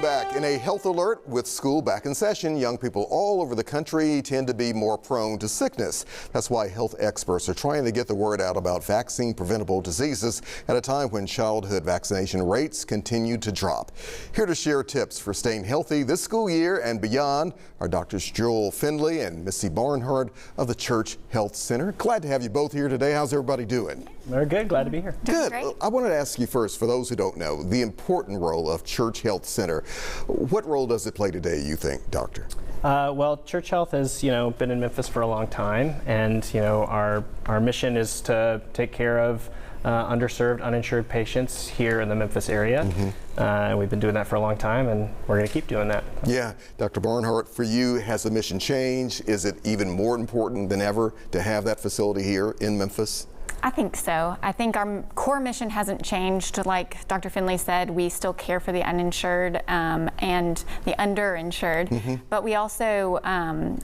back. In a health alert, with school back in session, young people all over the country tend to be more prone to sickness. That's why health experts are trying to get the word out about vaccine-preventable diseases at a time when childhood vaccination rates continue to drop. Here to share tips for staying healthy this school year and beyond are Drs. Joel Findley and Missy Barnhart of the Church Health Center. Glad to have you both here today. How's everybody doing? We're good. Glad to be here. Good. I wanted to ask you first, for those who don't know, the important role of Church Health Center. What role does it play today, you think, Doctor? Well, Church Health has, been in Memphis for a long time, and our mission is to take care of underserved, uninsured patients here in the Memphis area. And we've been doing that for a long time, and we're going to keep doing that. Yeah, Dr. Barnhart, for you, has the mission changed? Is it even more important than ever to have that facility here in Memphis? I think so. I think our core mission hasn't changed. Like Dr. Findley said, we still care for the uninsured and the underinsured, but we also,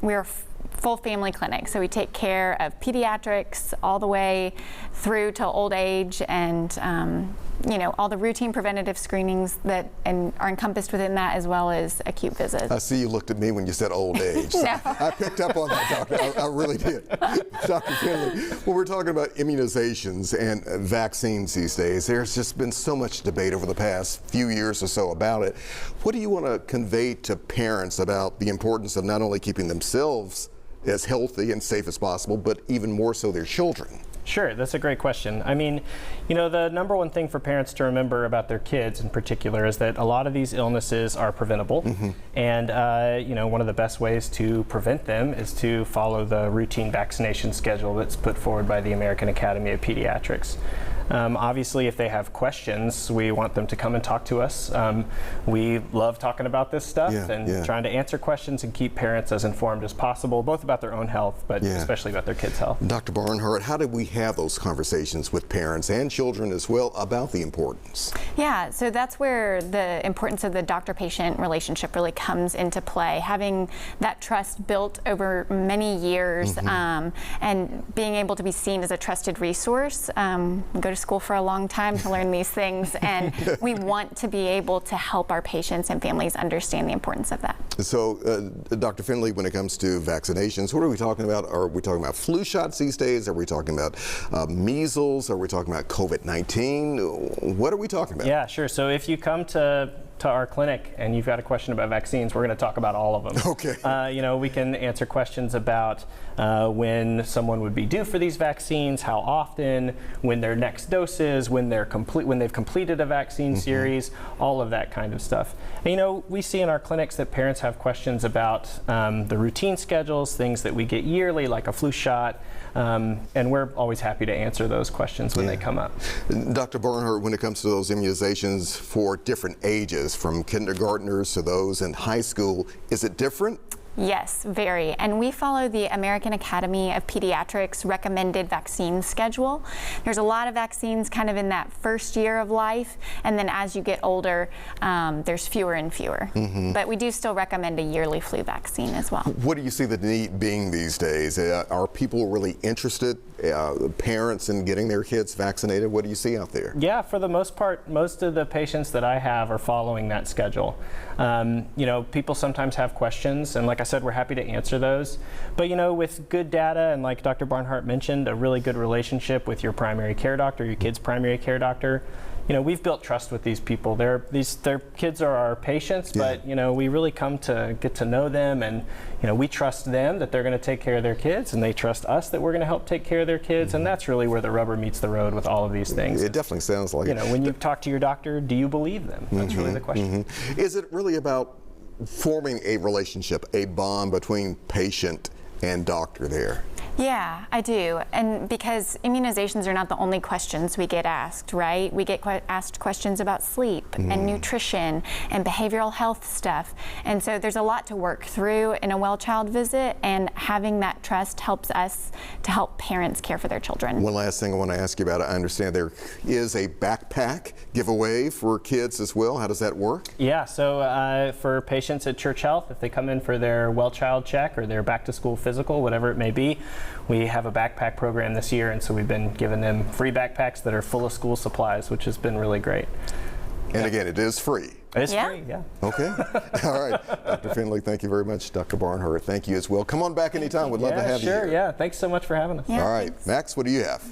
we're a full family clinic. So we take care of pediatrics all the way through to old age and all the routine preventative screenings that are encompassed within that, as well as acute visits. I see you looked at me when you said old age. So No. I picked up on that, Doctor. I really did. Dr. Finley, when we're talking about immunizations and vaccines these days, there's just been so much debate over the past few years or so about it. What do you want to convey to parents about the importance of not only keeping themselves as healthy and safe as possible, but even more so their children? Sure, that's a great question. I mean, the number one thing for parents to remember about their kids in particular is that a lot of these illnesses are preventable. And, one of the best ways to prevent them is to follow the routine vaccination schedule that's put forward by the American Academy of Pediatrics. Obviously, if they have questions, we want them to come and talk to us. We love talking about this stuff and trying to answer questions and keep parents as informed as possible, both about their own health, but especially about their kids' health. Dr. Barnhart, how do we have those conversations with parents and children as well about the importance? Yeah, so that's where the importance of the doctor-patient relationship really comes into play. Having that trust built over many years and being able to be seen as a trusted resource. Go to school for a long time to learn these things, and we want to be able to help our patients and families understand the importance of that. So, Dr. Finley, when it comes to vaccinations, what are we talking about? Are we talking about flu shots these days? Are we talking about measles? Are we talking about COVID-19? What are we talking about? Yeah, sure. So if you come to our clinic and you've got a question about vaccines, we're going to talk about all of them. Okay. We can answer questions about when someone would be due for these vaccines, how often, when their next dose is, when they've completed a vaccine series, all of that kind of stuff. And, we see in our clinics that parents have questions about the routine schedules, things that we get yearly, like a flu shot, and we're always happy to answer those questions when they come up. Dr. Barnhart, when it comes to those immunizations for different ages, from kindergartners to those in high school, is it different? Yes, very. And we follow the American Academy of Pediatrics recommended vaccine schedule. There's a lot of vaccines kind of in that first year of life, and then as you get older, there's fewer and fewer. But we do still recommend a yearly flu vaccine as well. What do you see the need being these days? Are people really interested, parents, in getting their kids vaccinated? What do you see out there? Yeah, for the most part, most of the patients that I have are following that schedule. People sometimes have questions, and like I said, we're happy to answer those. But with good data, and like Dr. Barnhart mentioned, a really good relationship with your primary care doctor, your kid's primary care doctor, we've built trust with these people. Their kids are our patients, but we really come to get to know them, and we trust them that they're going to take care of their kids, and they trust us that we're going to help take care of their kids, and that's really where the rubber meets the road with all of these things. It definitely sounds like it. When you talk to your doctor, do you believe them? That's really the question. Is it really about forming a relationship, a bond between patient and doctor there? Yeah, I do. And because immunizations are not the only questions we get asked, right? We get asked questions about sleep and nutrition and behavioral health stuff. And so there's a lot to work through in a well-child visit, and having that trust helps us to help parents care for their children. One last thing I want to ask you about. I understand there is a backpack giveaway for kids as well. How does that work? Yeah, so for patients at Church Health, if they come in for their well-child check or their back-to-school physical, whatever it may be, we have a backpack program this year, and so we've been giving them free backpacks that are full of school supplies, which has been really great. And again, it is free. It's Yeah. free, yeah. Okay. All right. Dr. Finley, thank you very much. Dr. Barnhart, thank you as well. Come on back anytime. We'd love to have you Sure, here. yeah. Thanks so much for having us. Yeah, All right. thanks. Max, what do you have?